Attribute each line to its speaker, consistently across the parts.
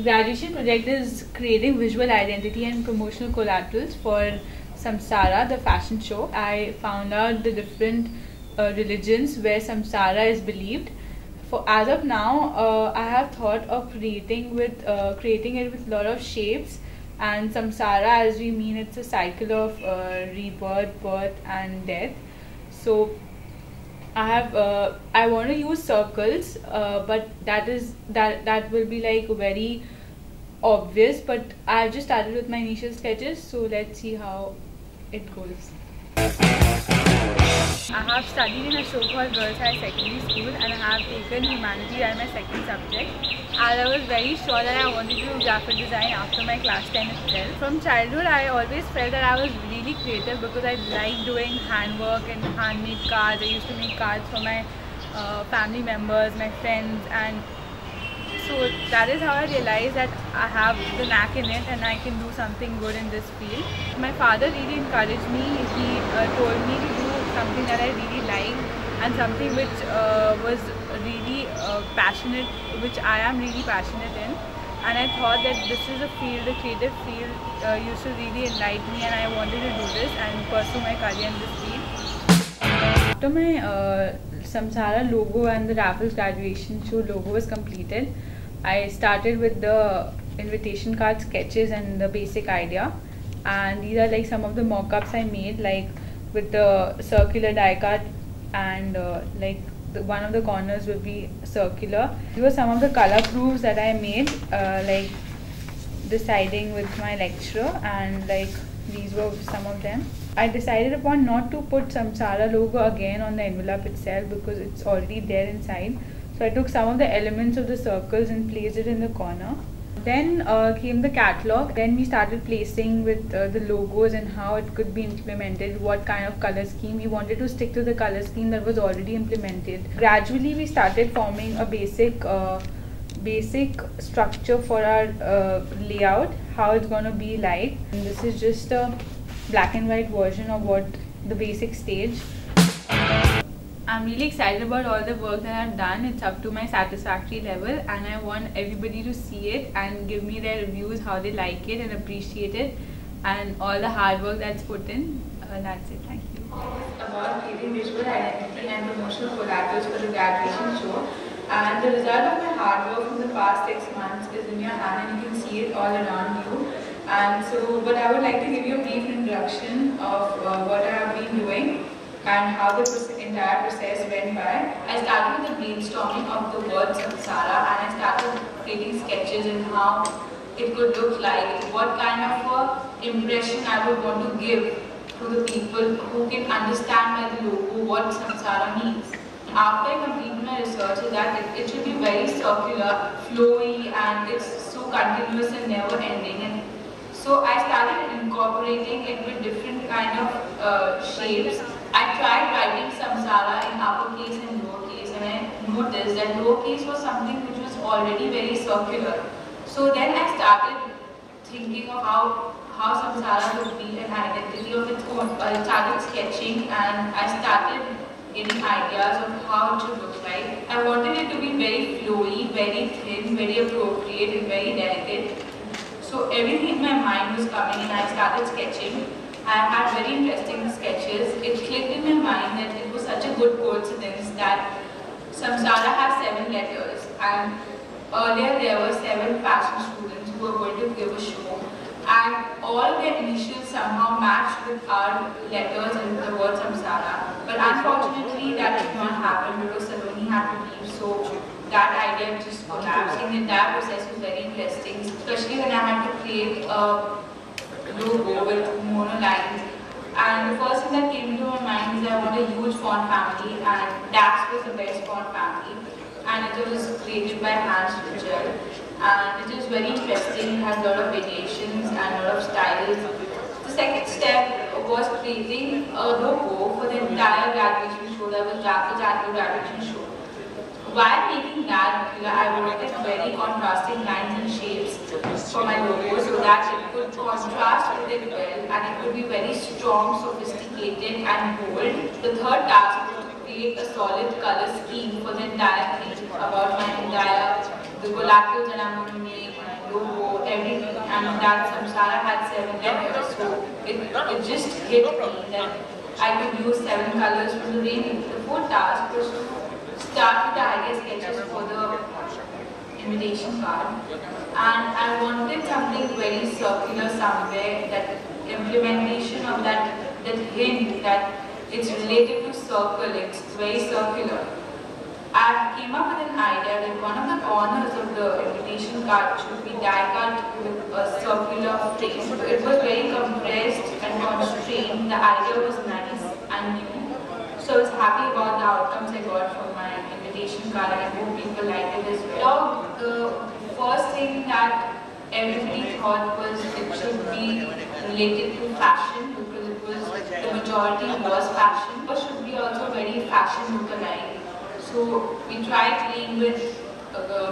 Speaker 1: graduation project is creating visual identity and promotional collaterals for Samsara, the fashion show. I found out the different religions where Samsara is believed. As of now, I have thought of creating it with a lot of shapes. And Samsara, as we mean, it's a cycle of rebirth, birth, and death. So I want to use circles, but that will be like very obvious. But I've just started with my initial sketches, so let's see how it goes. I have studied in a show called Girls High Secondary School, and I have taken humanities as my second subject. And I was very sure that I wanted to do graphic design after my class 10 itself. From childhood, I always felt that I was really creative because I liked doing handwork and handmade cards. I used to make cards for my family members, my friends, and so that is how I realized that I have the knack in it and I can do something good in this field. My father really encouraged me. He told me to do something that I really liked and something which was really passionate, which I am really passionate in. And I thought that this is a field, a creative field, used to really enlighten me, and I wanted to do this and pursue my career in this field. After my Samsara logo and the Raffles graduation show logo was completed, I started with the invitation card sketches and the basic idea. And these are like some of the mock-ups I made, like with the circular die cut, and one of the corners will be circular. These were some of the color proofs that I made, like deciding with my lecturer, and like these were some of them. I decided upon not to put Samsara logo again on the envelope itself because it's already there inside. So I took some of the elements of the circles and placed it in the corner. Then came the catalog. Then we started placing with the logos and how it could be implemented, what kind of color scheme. We wanted to stick to the color scheme that was already implemented. Gradually we started forming a basic structure for our layout, how it's going to be like. And this is just a black and white version of what the basic stage. I'm really excited about all the work that I've done. It's up to my satisfactory level, and I want everybody to see it and give me their reviews, how they like it and appreciate it, and all the hard work that's put in. That's it. Thank you. About creating visual identity and promotional collaterals for the graduation show, and the result of my hard work from the past 6 months is in your hand, and you can see it all around you. And so, but I would like to give you a brief introduction of what I have been doing and how the entire process went by. I started with the brainstorming of the word Samsara, and I started creating sketches and how it could look like, what kind of impression I would want to give to the people who can understand by the logo what Samsara means. After I completed my research, is that it should be very circular, flowy, and it's so continuous and never ending. And so I started incorporating it with different kind of shapes. I tried writing Samsara in uppercase and lowercase, and I noticed that lowercase was something which was already very circular. So then I started thinking of how Samsara would be an identity of its own. I started sketching, and I started getting ideas of how it should look like. I wanted it to be very flowy, very thin, very appropriate, and very delicate. So everything in my mind was coming, and I started sketching. I had very interesting sketches. It clicked in my mind that it was such a good coincidence that Samsara has 7 letters, and earlier there were 7 fashion students who were going to give a show, and all their initials somehow matched with our letters and the word Samsara. But unfortunately that did not happen because Saloni had to leave, so that idea just collapsed. And the entire process was very interesting, especially when I had to create a logo with monolines. And the first thing that came into my mind is I want a huge font family, and Dax was the best font family, and it was created by Hans Richard, and it is very interesting. It has a lot of variations and a lot of styles. The second step was creating a logo for the entire graduation show, that was Raffles Adv graduation show. While making that, I wanted very contrasting lines and shapes for my logo so that it could contrast with it well, and it could be very strong, sophisticated and bold. The third task was to create a solid color scheme for the entire thing, about my entire, the collaterals that I'm going to make, logo, everything, and that Samsara had 7 layers. So it just hit me that I could use 7 colors from the rainbow. The fourth task was to start with the idea sketches for the invitation card, and I wanted something very circular somewhere, that implementation of that hint that it's related to circle, it's very circular. I came up with an idea that one of the corners of the invitation card should be die cut with a circular frame. It was very compressed and constrained. The idea was nice and new. So I was happy about the outcomes I got from my invitation card, and I hope people liked it as well. The first thing that everybody thought was it should be related to fashion, because it was, the majority was fashion, but should be also very fashion lookalike. So we tried playing with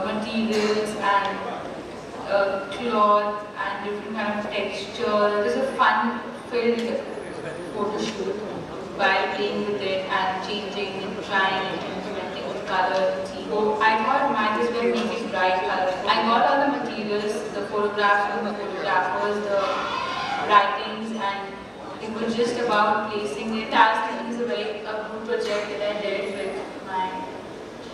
Speaker 1: materials and cloth and different kind of textures. It was a fun-filled photo shoot while playing with it and changing and trying and implementing the color. So I thought I might as well make it bright color. I got all the materials, the photographs from the photographers, the writings, and it was just about placing it. As is a group project that I did with my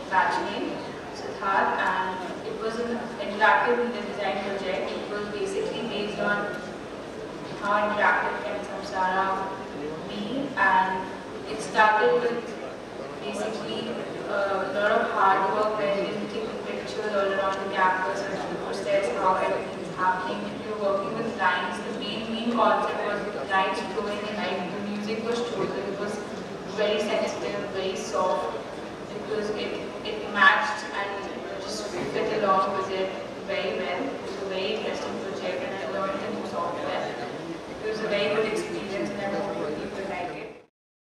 Speaker 1: batchmate, Siddharth, and it was an interactive media design project. It was basically based on how interactive can Samsara be, and it started with basically a lot of hard work where we take the pictures all around the campus and process how everything is happening. We were working with lines. The main concept was lights flowing and like the music was chosen. It was very sensitive, very soft. It matched and just fit along